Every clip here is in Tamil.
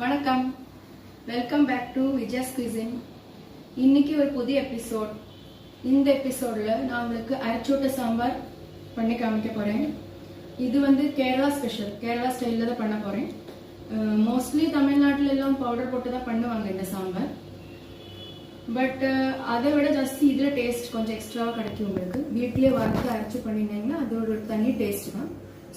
வணக்கம், வெல்கம் பேக் டு விஜயாஸ் குயிசின். இன்னைக்கு ஒரு புதிய எபிசோட். இந்த எபிசோட்ல நான் உங்களுக்கு அரைச்சோட்ட சாம்பார் பண்ணி காமிக்க போறேன். இது வந்து கேரளா ஸ்பெஷல், கேரளா ஸ்டைலில் தான் பண்ண போறேன். மோஸ்ட்லி தமிழ்நாட்டில் எல்லாம் பவுடர் போட்டு தான் பண்ணுவாங்க இந்த சாம்பார். பட் அதை விட ஜாஸ்தி இதில் டேஸ்ட் கொஞ்சம் எக்ஸ்ட்ராவாக கிடைக்கும். உங்களுக்கு வீட்டிலே வறுத்து அரைச்சி பண்ணிட்டீங்கன்னா அது ஒரு தனி டேஸ்ட் தான்.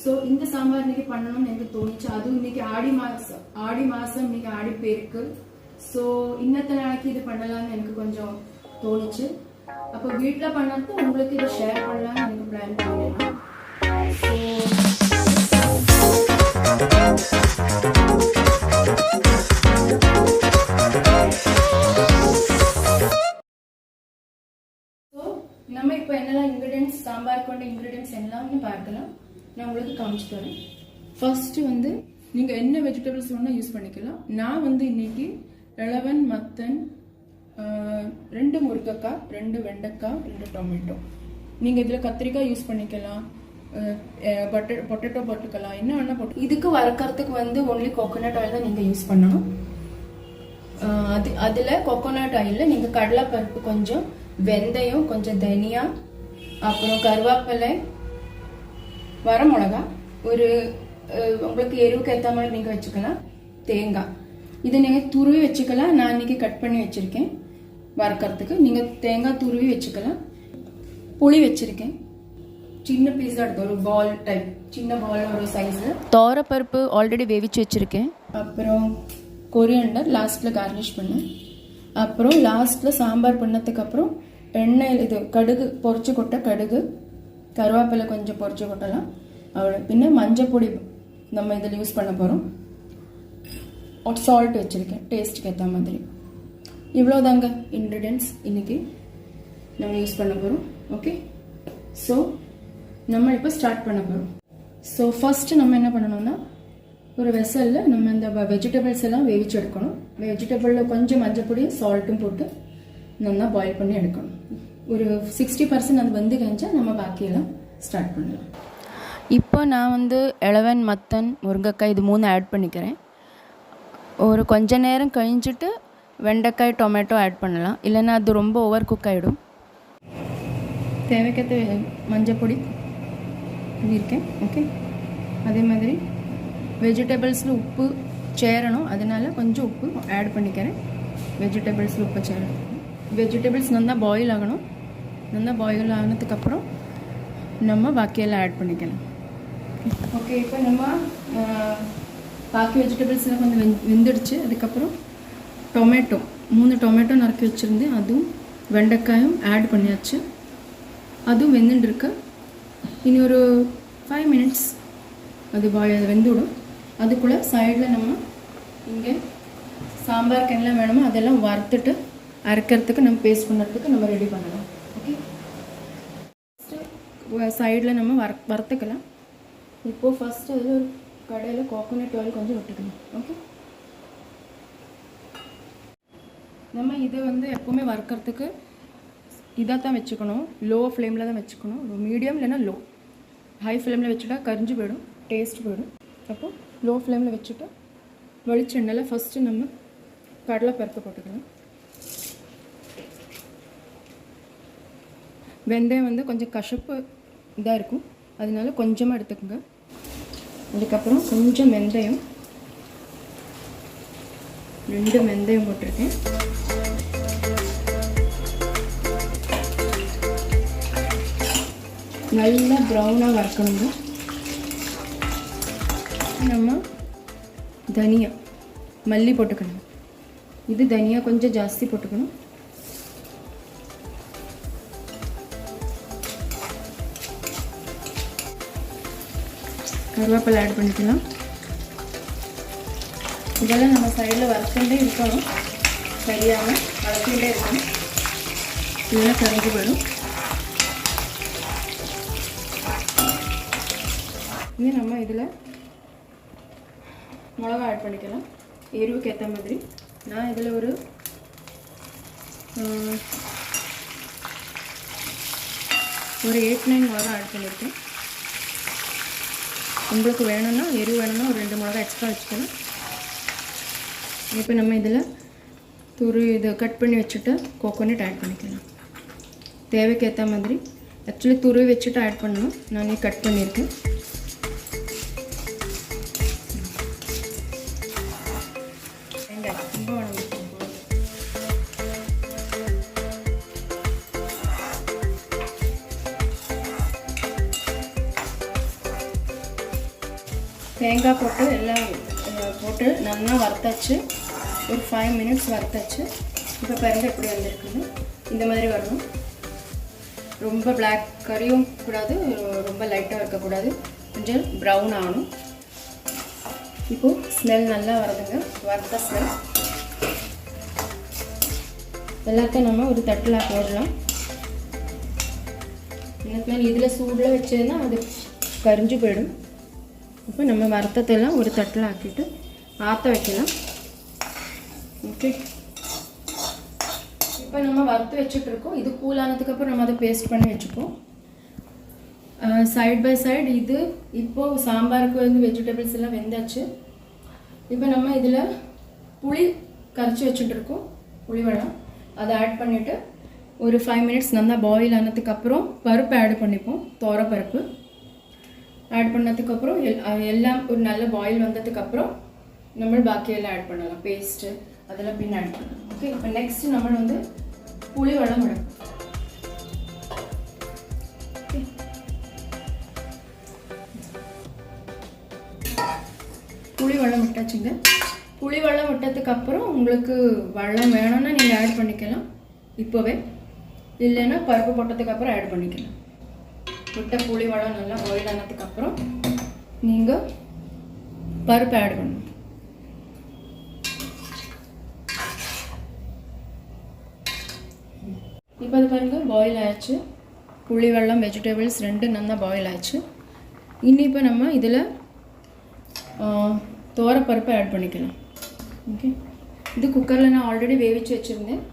ஸோ இந்த சாம்பார் இன்னைக்கு பண்ணணும்னு எனக்கு தோணுச்சு. அதுவும் இன்னைக்கு ஆடி மாசம் இன்னைக்கு ஆடி பேருக்கு. ஸோ இன்னத்த நாளைக்கு இது பண்ணலாம்னு எனக்கு கொஞ்சம் தோணுச்சு. அப்போ வீட்டில் பண்ணது உங்களுக்கு இதை ஷேர் பண்ணலாம்னு எனக்கு பிளான் பண்ணிடலாம். ஸோ நம்ம இப்போ என்னெல்லாம் இன்கிரீடியன்ஸ், சாம்பார் கொண்ட இன்கிரீடியன்ஸ் என்னலாம்னு பார்க்கலாம். நான் உங்களுக்கு காமிச்சிட்டு வரேன். ஃபர்ஸ்ட் வந்து நீங்க என்ன வெஜிடபிள்ஸ் வேணா யூஸ் பண்ணிக்கலாம். நான் வந்து இன்னைக்கு இளவன் மத்தன், 2 முருங்கைக்காய், 2 வெண்டைக்காய், 2 டொமேட்டோ. நீங்க இதுல கத்திரிக்காய் யூஸ் பண்ணிக்கலாம், பொட்டேட்டோ போட்டுக்கலாம், என்ன வேணா போட்டு. இதுக்கு வறுக்கிறதுக்கு வந்து ஒன்லி கோகோனட் ஆயில் தான் நீங்க யூஸ் பண்ணணும். அதுல கோகோனட் ஆயில்ல நீங்க கடலைப்பருப்பு, கொஞ்சம் வெந்தயம், கொஞ்சம் தனியா, அப்புறம் கருவேப்பிலை, வர மிளகா, ஒரு உங்களுக்கு எருவுக்கு ஏற்ற மாதிரி நீங்கள் வச்சுக்கலாம், தேங்காய். இதை நீங்கள் துருவி வச்சுக்கலாம். நான் இன்னைக்கு கட் பண்ணி வச்சுருக்கேன் வறுக்கிறதுக்கு. நீங்கள் தேங்காய் துருவி வச்சுக்கலாம். புளி வச்சுருக்கேன், சின்ன பீஸாக எடுத்து ஒரு பால் டைப், சின்ன பால் ஒரு சைஸில். தோரப்பருப்பு ஆல்ரெடி வேவிச்சு வச்சுருக்கேன். அப்புறம் கொரியண்டர் லாஸ்ட்டில் கார்னிஷ் பண்ணேன். அப்புறம் லாஸ்ட்டில் சாம்பார் பண்ணதுக்கு அப்புறம் எண்ணெய், இது கடுகு பொரிச்சு கொட்ட கடுகு, கருவேப்பிலை கொஞ்சம் பொரிச்சு கொட்டலாம். அவ்வளோ. பின்ன மஞ்சள் பொடி நம்ம இதில் யூஸ் பண்ண போகிறோம். சால்ட் வச்சுருக்கேன் டேஸ்ட்டுக்கு ஏற்ற மாதிரி. இவ்வளோதாங்க இன்க்ரீடியன்ஸ் இன்னைக்கு நம்ம யூஸ் பண்ண போகிறோம். ஓகே, ஸோ நம்ம இப்போ ஸ்டார்ட் பண்ண போகிறோம். ஸோ ஃபர்ஸ்ட் நம்ம என்ன பண்ணணும்னா, ஒரு வெசலில் நம்ம இந்த வெஜிடபிள்ஸ் எல்லாம் வேவிச்சு எடுக்கணும். வெஜிடபிளில் கொஞ்சம் மஞ்சள் பொடி சால்ட்டும் போட்டு நல்லா பாயில் பண்ணி எடுக்கணும். ஒரு 60% அது வந்து கழிஞ்சா நம்ம பாக்கியெல்லாம் ஸ்டார்ட் பண்ணலாம். இப்போ நான் வந்து இளவன், மத்தன், முருங்கைக்காய் இது 3 ஆட் பண்ணிக்கிறேன். ஒரு கொஞ்ச நேரம் கழிஞ்சிட்டு வெண்டைக்காய், டொமேட்டோ ஆட் பண்ணலாம், இல்லைன்னா அது ரொம்ப ஓவர் குக் ஆகிடும். தேவைக்கேற்ற மஞ்சள் பொடி இருக்கேன். ஓகே, அதே மாதிரி வெஜிடபிள்ஸில் உப்பு சேரணும், அதனால கொஞ்சம் உப்பு ஆட் பண்ணிக்கிறேன். வெஜிடபிள்ஸில் உப்பு சேரணும். வெஜிடபிள்ஸ் நல்லா பாயில் ஆகணும். நல்லா பாயில் ஆனதுக்கப்புறம் நம்ம பாக்கியெல்லாம் ஆட் பண்ணிக்கலாம். ஓகே, இப்போ நம்ம பாக்கி வெஜிடபிள்ஸ்லாம் கொஞ்சம் வெந்துடுச்சு. அதுக்கப்புறம் டொமேட்டோ 3 டொமேட்டோ நறுக்கி வச்சுருந்தேன், அதுவும் வெண்டைக்காயும் ஆட் பண்ணியாச்சு. அதுவும் வெந்துட்டுருக்கு. இனி ஒரு 5 minutes அது வெந்துவிடும். அதுக்குள்ளே சைடில் நம்ம இங்கே சாம்பாருக்கு என்ன வேணுமோ அதெல்லாம் வறுத்துட்டு அரைக்கிறதுக்கு, நம்ம பேஸ்ட் பண்ணுறதுக்கு நம்ம ரெடி பண்ணலாம். ஓகே, சைடில் நம்ம வறுத்துக்கலாம். இப்போது ஃபஸ்ட்டு அது ஒரு கடையில் கோகோனட் ஆயில் கொஞ்சம் விட்டுக்கணும். ஓகே, நம்ம இதை வந்து எப்போவுமே வறுக்கிறதுக்கு இதாக தான் வச்சுக்கணும், லோ ஃப்ளேமில் தான் வச்சுக்கணும். மீடியம் இல்லைன்னா லோ. ஹை ஃப்ளேமில் வச்சுட்டா கரிஞ்சு போயிடும், டேஸ்ட் போயிடும். அப்போது லோ ஃப்ளேமில் வச்சுட்டு வெளிச்செண்ணெயில் ஃபஸ்ட்டு நம்ம கடலைப்பருப்பு போட்டுக்கலாம். வெந்தயம் வந்து கொஞ்சம் கசப்பு இதாக இருக்கும், அதனால கொஞ்சமாக எடுத்துக்கோங்க. அதுக்கப்புறம் கொஞ்சம் வெந்தயம், 2 வெந்தயம் போட்டிருக்கேன். நல்லா ப்ரௌனாக வறுக்கணுங்க. நம்ம தனியா, மல்லி போட்டுக்கணும். இது தனியா கொஞ்சம் ஜாஸ்தி போட்டுக்கணும். கருவேப்பிலை ஆட் பண்ணிக்கலாம். இதெல்லாம் நம்ம சைடில் வறுத்துட்டே இருக்கணும், சரியாமல் வளர்த்துட்டே இருக்கணும், இதெல்லாம் கரைஞ்சி போயிடும். இனி நம்ம இதில் மிளகா ஆட் பண்ணிக்கலாம், எருவுக்கு ஏற்ற மாதிரி. நான் இதில் ஒரு 8-9 மிளகா ஆட் பண்ணியிருக்கேன். உங்களுக்கு வேணும்னா எரு வேணும்னா ஒரு 2 மிளகாய் எக்ஸ்ட்ரா வச்சுக்கலாம். இப்போ நம்ம இதில் இது கட் பண்ணி வச்சுட்டு கோகோனட் ஆட் பண்ணிக்கலாம். தேவைக்கு ஏற்ற மாதிரி. ஆக்சுவலி துருவி வச்சுட்டு ஆட் பண்ணணும். நான் கட் பண்ணியிருக்கேன். தேங்காய் போட்டு எல்லாம் போட்டு நல்லா வறுத்தாச்சு. ஒரு 5 minutes வறுத்தாச்சு. இப்போ பாருங்க எப்படி வந்திருக்குன்னு. இந்த மாதிரி வரணும். ரொம்ப பிளாக் கறியும் கூடாது, ரொம்ப லைட்டாக இருக்கக்கூடாது, கொஞ்சம் ப்ரௌன் ஆகணும். இப்போது ஸ்மெல் நல்லா வருதுங்க, வறுத்த ஸ்மெல். எல்லாத்தையும் நம்ம ஒரு தட்டில் போடலாம். எனக்கு இதில் சூடில் வச்சதுன்னா அது கரிஞ்சு போயிடும். இப்போ நம்ம வறுத்ததெல்லாம் ஒரு தட்டில் ஆக்கிட்டு ஆற்ற வைக்கலாம். ஓகே, இப்போ நம்ம வறுத்து வச்சுட்ருக்கோம். இது கூலானதுக்கப்புறம் நம்ம அதை பேஸ்ட் பண்ணி வச்சுப்போம். சைட் பை சைடு இது இப்போது சாம்பாருக்கு வந்து வெஜிடபிள்ஸ் எல்லாம் வெந்தாச்சு. இப்போ நம்ம இதில் புளி கரைச்சி வச்சுட்ருக்கோம், புளி வளம். அதை ஆட் பண்ணிவிட்டு ஒரு 5 minutes நல்லா பாயில் ஆனதுக்கப்புறம் பருப்பு ஆட் பண்ணிப்போம். பருப்பு ஆட் பண்ணதுக்கப்புறம் எல்லாம் ஒரு நல்ல பாயில் வந்ததுக்கப்புறம் நம்ம பாக்கியெல்லாம் ஆட் பண்ணலாம். பேஸ்ட்டு அதெல்லாம் பின் ஆட் பண்ணலாம். ஓகே, இப்போ நெக்ஸ்ட்டு நம்ம வந்து புளி வளம் விடும். ஓகே, புளி வளம் விட்டாச்சுங்க. புளி வளம் விட்டதுக்கப்புறம் உங்களுக்கு வளம் வேணும்னா நீங்கள் ஆட் பண்ணிக்கலாம் இப்போவே, இல்லைன்னா பருப்பு போட்டதுக்கப்புறம் ஆட் பண்ணிக்கலாம். விட்ட புளி வளம் நல்லா பாயில் ஆனதுக்கப்புறம் நீங்கள் பருப்பு ஆட் பண்ணணும். இப்போ அது பாருங்கள் பாயில் ஆயிடுச்சு. புளி வெள்ளம் வெஜிடபிள்ஸ் ரெண்டும் நல்லா பாயில் ஆயிடுச்சு. இனி இப்போ நம்ம இதில் பருப்பை ஆட் பண்ணிக்கலாம். ஓகே, இது குக்கரில் நான் ஆல்ரெடி வேவிச்சு வச்சுருந்தேன்.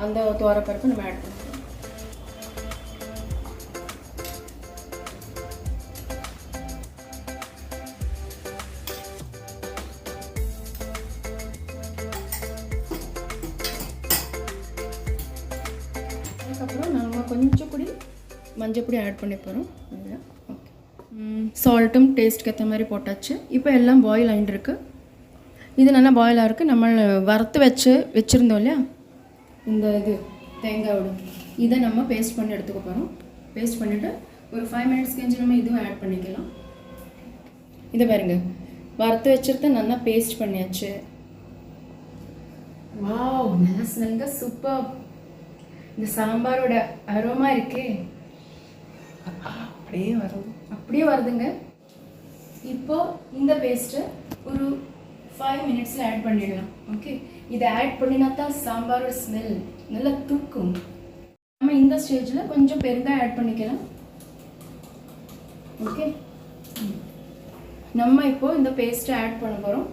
அந்த பருப்பை நம்ம ஆட் பண்ணிக்கலாம். அதுக்கப்புறம் நம்ம கொஞ்சம் கூட மஞ்சள் பொடி ஆட் பண்ணி போகிறோம். ஓகே, சால்ட்டும் டேஸ்ட்டுக்கு ஏற்ற மாதிரி போட்டாச்சு. இப்போ எல்லாம் பாயில் ஆகிட்டுருக்கு. இது நல்லா பாயில் ஆகிருக்கு. நம்ம வறுத்து வச்சுருந்தோம் இல்லையா இந்த இது தேங்காயோட, இதை நம்ம பேஸ்ட் பண்ணி எடுத்துக்க போகிறோம். பேஸ்ட் பண்ணிவிட்டு ஒரு 5 minutes கழிச்சு நம்ம இதுவும் ஆட் பண்ணிக்கலாம். இதை பாருங்க, வறுத்து வச்சுருத்த நல்லா பேஸ்ட் பண்ணியாச்சு. வாவ், நல்லா ஸ்மெல்லுங்க, சூப்பர். இந்த சாம்பாரோட அரோமா இருக்கே, அப்படியே வருதுங்க. இப்போ இந்த பேஸ்ட்டை ஒரு 5 minutesல ஆட் பண்ணிடலாம். ஓகே, இதை ஆட் பண்ணினா தான் சாம்பாரோட ஸ்மெல் நல்லா தூக்கும். நம்ம இந்த ஸ்டேஜில் கொஞ்சம் பெருங்காயம் ஆட் பண்ணிக்கலாம். ஓகே, நம்ம இப்போ இந்த பேஸ்ட்டை ஆட் பண்ண போகிறோம்.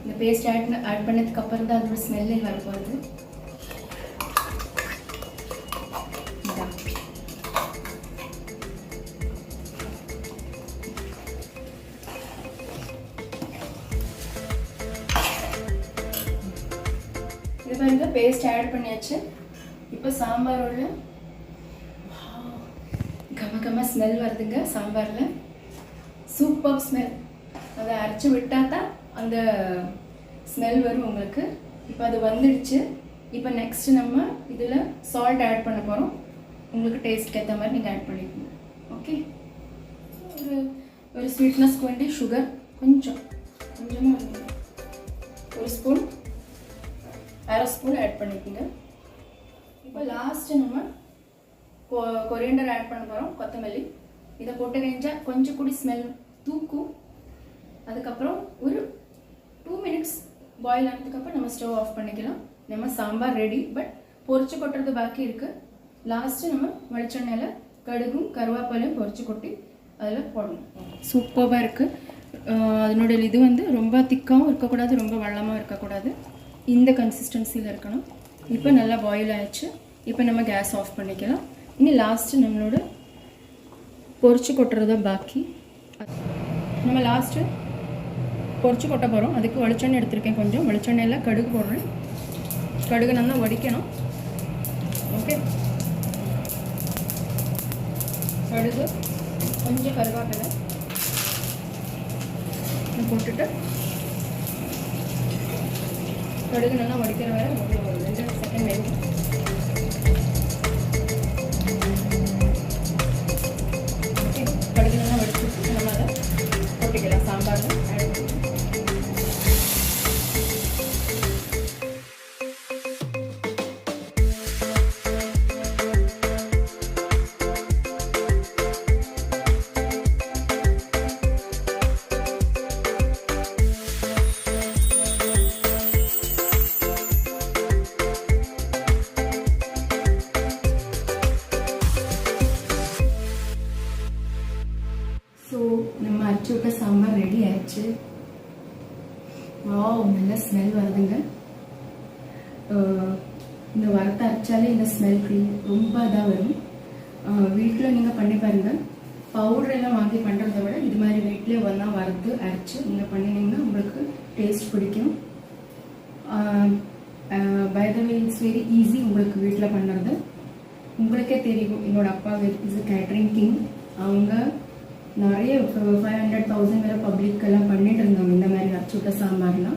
இந்த பேஸ்ட் ஆட் பண்ணதுக்கு அப்புறம் தான் அதோட ஸ்மெல்லே வர போகிறது. இது பாருங்க, பேஸ்ட் ஆட் பண்ணியாச்சு. இப்போ சாம்பாரோட கம ஸ்மெல் வருதுங்க. சாம்பாரில் சூப்பர் ஸ்மெல். அதை அரைச்சி விட்டால் தான் அந்த ஸ்மெல் வரும் உங்களுக்கு. இப்போ அது வந்துடுச்சு. இப்போ நெக்ஸ்ட் நம்ம இதில் சால்ட் ஆட் பண்ண போகிறோம். உங்களுக்கு டேஸ்ட்க்கு ஏற்ற மாதிரி நீங்கள் ஆட் பண்ணிக்கணும். ஓகே, ஒரு ஸ்வீட்னஸ்க்கு வேண்டி சுகர் கொஞ்சமாக ஒரு ஸ்பூன், அரை ஸ்பூன் ஆட் பண்ணிக்கோங்க. இப்போ லாஸ்ட்டு நம்ம கொரியண்டர் ஆட் பண்ண போகிறோம், கொத்தமல்லி. இதை போட்டு கழிஞ்சால் கொஞ்சம் கூடி ஸ்மெல் தூக்கும். அதுக்கப்புறம் ஒரு 2 minutes பாயில் ஆனதுக்கப்புறம் நம்ம ஸ்டவ் ஆஃப் பண்ணிக்கலாம். நம்ம சாம்பார் ரெடி. பட் பொரிச்சு கொட்டுறது பாக்கி இருக்குது. லாஸ்ட்டு நம்ம வெளிச்செண்ணெயில் கடுகும் கருவேப்பிலையும் பொரிச்சு கொட்டி அதில் போடணும். சூப்பராக இருக்குது. அதனுடைய இது வந்து ரொம்ப திக்காகவும் இருக்கக்கூடாது, ரொம்ப வெள்ளமாக இருக்கக்கூடாது. இந்த கன்சிஸ்டன்சியில் இருக்கணும். இப்போ நல்லா பாயில் ஆயிடுச்சு. இப்போ நம்ம கேஸ் ஆஃப் பண்ணிக்கலாம். இனி லாஸ்ட்டு நம்மளோட பொரிச்சு கொட்டுறத பாக்கி. நம்ம லாஸ்ட்டு பொரிச்சு கொட்ட போகிறோம். அதுக்கு வெளிச்செண்ணெய் எடுத்திருக்கேன். கொஞ்சம் வெளிச்செண்ணெயில் கடுகு போடுறேன். கடுகு நல்லா வடிக்கணும். ஓகே, கடுகு கொஞ்சம் கருவேப்பிலை போட்டுட்டு கடுகு நல்லா வடிக்கிற வரை ஒரு 2 செகண்ட் வேணும். ஓகே, கடுகு நல்லா வடிச்சு நம்ம அதை போட்டுக்கலாம் சாம்பாரில் ஆட் பண்ணி. ஸோ நம்ம அரைச்சி விட்ட சாம்பார் ரெடி ஆயிடுச்சு. வாவ், நல்ல ஸ்மெல் வருதுங்க. இந்த வறுத்த அரைச்சாலே இந்த ஸ்மெல் ரொம்ப இதாக வரும். வீட்டில் நீங்கள் பண்ணி பாருங்கள். பவுடரெல்லாம் வாங்கி பண்ணுறத விட இது மாதிரி வீட்டிலே ஒன்றா வறுத்து அரைச்சி நீங்கள் பண்ணினீங்கன்னா உங்களுக்கு டேஸ்ட் பிடிக்கும். By the way it's very easy உங்களுக்கு வீட்டில் பண்ணுறது. உங்களுக்கே தெரியும், என்னோட அப்பா இஸ் கேட்ரிங் கிங். அவங்க நிறைய 500,000 மேலே பப்ளிக்கெல்லாம் பண்ணிட்டு இருந்தாங்க இந்த மாதிரி அரைச்சி விட்ட சாம்பார்லாம்.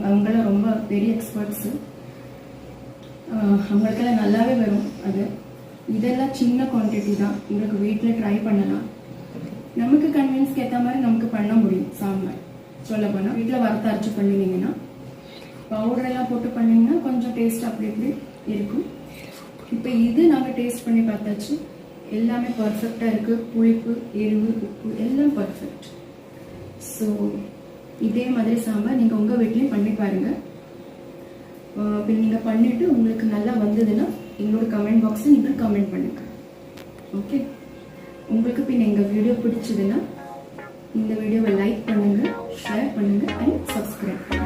அவங்களாம் ரொம்ப பெரிய எக்ஸ்பர்ட்ஸு. அவங்களுக்கெல்லாம் நல்லாவே வரும். அது இதெல்லாம் சின்ன குவான்டிட்டி தான். உங்களுக்கு வீட்டில் ட்ரை பண்ணலாம். நமக்கு கன்வீனியன்ஸ்க்கு ஏற்ற மாதிரி நமக்கு பண்ண முடியும். சாம்பார் சொல்ல போனால் வீட்டில் வறுத்து அரைச்சி பண்ணினீங்கன்னா, பவுடரெல்லாம் போட்டு பண்ணிங்கன்னா கொஞ்சம் டேஸ்ட் அப்படி இப்படி இருக்கும். இப்போ இது நாங்கள் டேஸ்ட் பண்ணி பார்த்தாச்சு. எல்லாமே பர்ஃபெக்டாக இருக்குது. புளிப்பு, எரிவு, உப்பு எல்லாம் பர்ஃபெக்ட். ஸோ இதே மாதிரி சாம்பார் நீங்கள் உங்கள் வீட்லேயும் பண்ணி பாருங்கள். இப்போ நீங்கள் பண்ணிவிட்டு உங்களுக்கு நல்லா வந்ததுன்னா எங்களோட கமெண்ட் பாக்ஸில் நீங்கள் கமெண்ட் பண்ணுங்க. ஓகே, உங்களுக்கு பின் எங்கள் வீடியோ பிடிச்சதுன்னா இந்த வீடியோவை லைக் பண்ணுங்கள், ஷேர் பண்ணுங்கள் அண்ட் சப்ஸ்கிரைப் பண்ணுங்கள்.